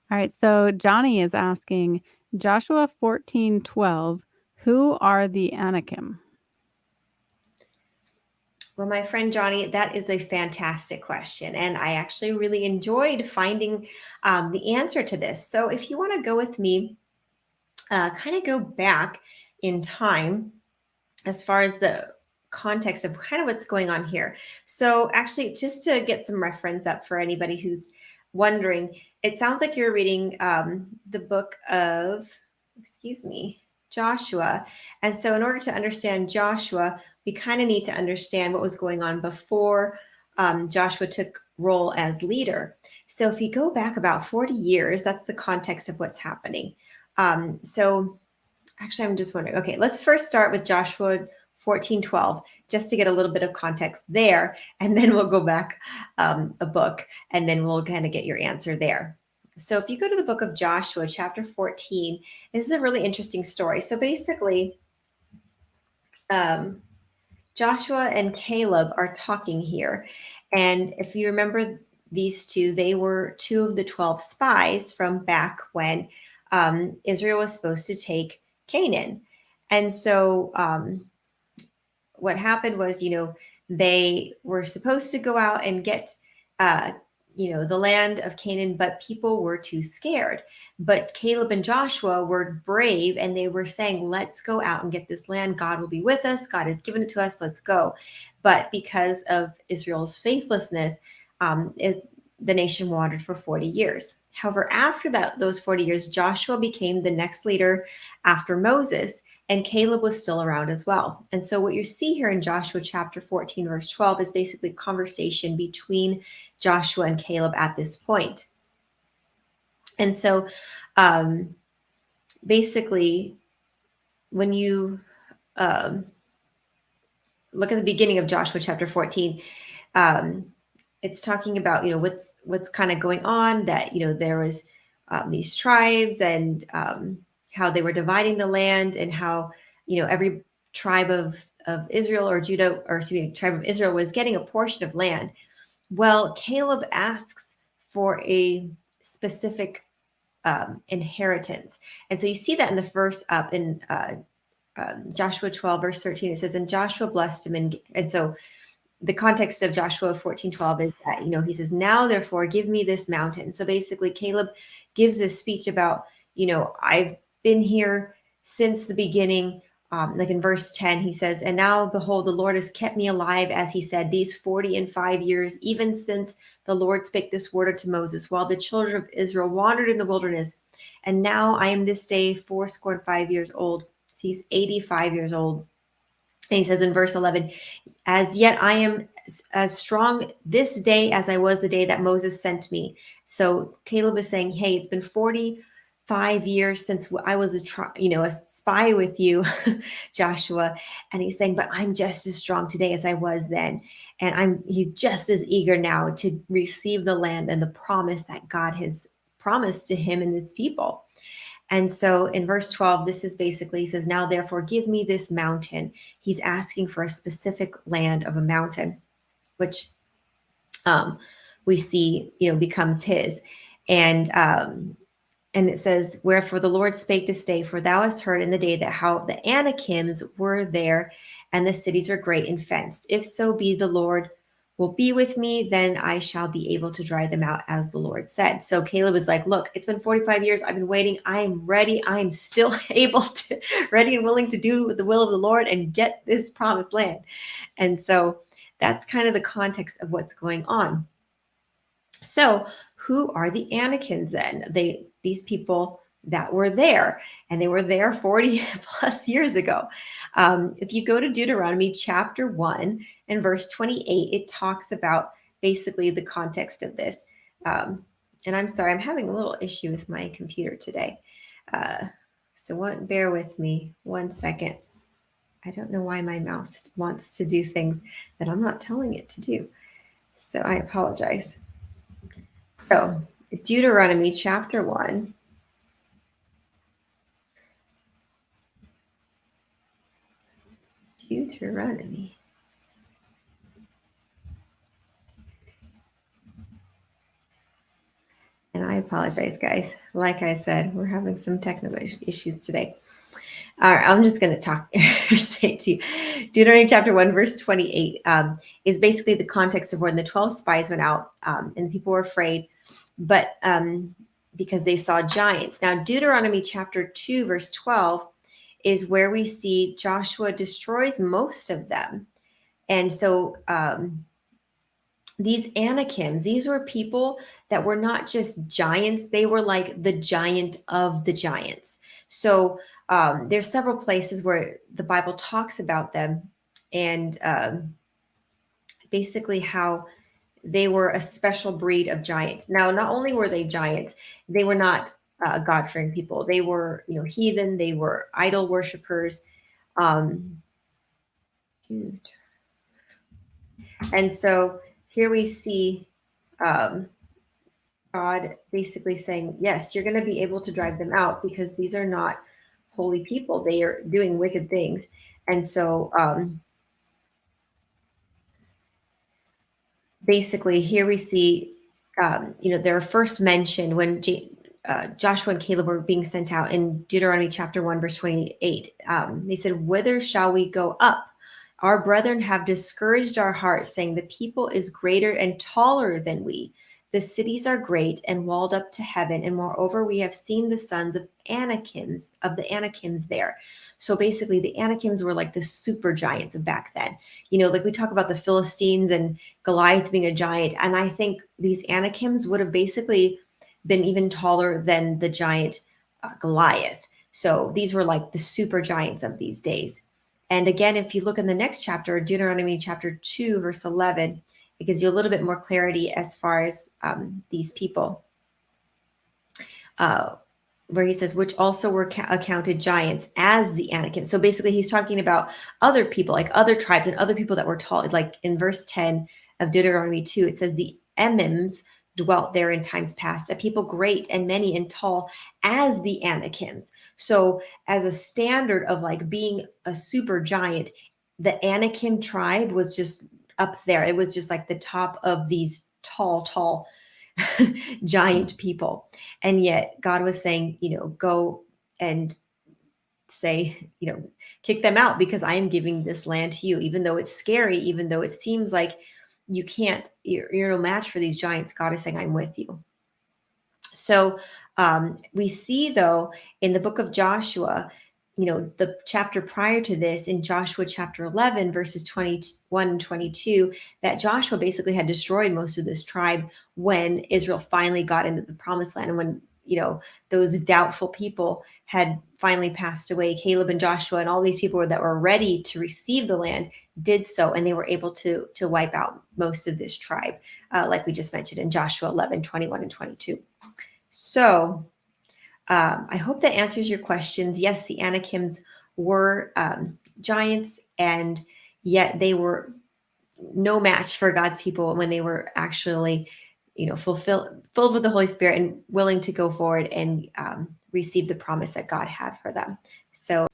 All right, so Johnny is asking Joshua 14:12, who are the Anakim? Well, my friend Johnny, that is a fantastic question. And I actually really enjoyed finding the answer to this. So if you want to go with me, kind of go back in time as far as the context of kind of what's going on here. So actually, just to get some reference up for anybody who's wondering, it sounds like you're reading the book of, excuse me, Joshua. And so in order to understand Joshua, we kind of need to understand what was going on before Joshua took role as leader. So if you go back about 40 years, that's the context of what's happening. So actually, I'm just wondering, okay, let's first start with Joshua 14:12, just to get a little bit of context there. And then we'll go back a book and then we'll kind of get your answer there. So if you go to the book of Joshua, chapter 14, this is a really interesting story. So basically, um, Joshua and Caleb are talking here. And if you remember these two, they were two of the 12 spies from back when Israel was supposed to take Canaan. And so what happened was, they were supposed to go out and get, uh, the land of Canaan, but people were too scared. But Caleb and Joshua were brave and they were saying, let's go out and get this land. God will be with us. God has given it to us. Let's go. But because of Israel's faithlessness, the nation wandered for 40 years. However, after those 40 years, Joshua became the next leader after Moses, and Caleb was still around as well. And so what you see here in Joshua chapter 14, verse 12 is basically a conversation between Joshua and Caleb at this point. And so basically, when you look at the beginning of Joshua chapter 14, it's talking about, what's kind of going on, that, there was these tribes and how they were dividing the land, and how, every tribe of Israel or Judah, or excuse me, tribe of Israel was getting a portion of land. Well, Caleb asks for a specific inheritance. And so you see that in the verse up in Joshua 12, verse 13. It says, and Joshua blessed him. And so the context of Joshua 14:12 is that, he says, now therefore give me this mountain. So basically Caleb gives this speech about, I've been here since the beginning. Like in verse 10, he says, and now behold, the Lord has kept me alive, as he said, these 45 years, even since the Lord spake this word unto Moses, while the children of Israel wandered in the wilderness. And now I am this day 85 years old. He's 85 years old. And he says in verse 11, as yet I am as strong this day as I was the day that Moses sent me. So Caleb is saying, hey, it's been 45 years since I was a spy with you, Joshua. And he's saying, but I'm just as strong today as I was then. And he's just as eager now to receive the land and the promise that God has promised to him and his people. And so in verse 12, this is basically, he says, now therefore give me this mountain. He's asking for a specific land of a mountain, which we see, becomes his. And it says, wherefore the Lord spake this day, for thou hast heard in the day that how the Anakims were there, and the cities were great and fenced. If so be the Lord will be with me, then I shall be able to drive them out, as the Lord said. So Caleb is like, look, it's been 45 years. I've been waiting. I am ready. I am still able to, ready and willing to do the will of the Lord and get this promised land. And so that's kind of the context of what's going on. So who are the Anakins then? These people that were there, and they were there 40 plus years ago. If you go to Deuteronomy chapter 1 and verse 28, it talks about basically the context of this. And I'm sorry, I'm having a little issue with my computer today. Bear with me 1 second. I don't know why my mouse wants to do things that I'm not telling it to do. So I apologize. So, Deuteronomy chapter 1. Deuteronomy. And I apologize, guys. Like I said, we're having some technical issues today. All right, I'm just going to talk say to you. Deuteronomy chapter 1, verse 28 is basically the context of when the 12 spies went out and people were afraid, but because they saw giants. Now, Deuteronomy chapter 2, verse 12 is where we see Joshua destroys most of them. And so these Anakims, these were people that were not just giants, they were like the giant of the giants. So there's several places where the Bible talks about them and basically how they were a special breed of giant. Now, not only were they giants, they were not God-fearing people. They were, heathen. They were idol worshippers. Um, and so here we see God basically saying, yes, you're going to be able to drive them out because these are not holy people. They are doing wicked things. And so basically here we see, they're first mentioned when Joshua and Caleb were being sent out in Deuteronomy chapter 1, verse 28. They said, whither shall we go up? Our brethren have discouraged our hearts, saying, the people is greater and taller than we. The cities are great and walled up to heaven. And moreover, we have seen the sons of the Anakims there. So basically, the Anakims were like the super giants of back then. Like we talk about the Philistines and Goliath being a giant. And I think these Anakims would have basically been even taller than the giant Goliath. So these were like the super giants of these days. And again, if you look in the next chapter, Deuteronomy chapter 2, verse 11, it gives you a little bit more clarity as far as these people, where he says, which also were accounted giants as the Anakim. So basically, he's talking about other people, like other tribes and other people that were tall. Like in verse 10 of Deuteronomy 2, it says, the Emims dwelt there in times past, a people great and many and tall as the Anakims. So as a standard of like being a super giant, the Anakim tribe was just up there. It was just like the top of these tall giant people. And yet God was saying, go and say, kick them out because I am giving this land to you, even though it's scary, even though it seems like you're no match for these giants. God is saying, I'm with you. So we see, though, in the book of Joshua, the chapter prior to this, in Joshua chapter 11, verses 21 and 22, that Joshua basically had destroyed most of this tribe when Israel finally got into the promised land. And when, those doubtful people had finally passed away, Caleb and Joshua and all these people that were ready to receive the land did so. And they were able to wipe out most of this tribe, like we just mentioned in Joshua 11, 21 and 22. So I hope that answers your questions. Yes, the Anakims were giants, and yet they were no match for God's people when they were actually, filled with the Holy Spirit and willing to go forward and receive the promise that God had for them. So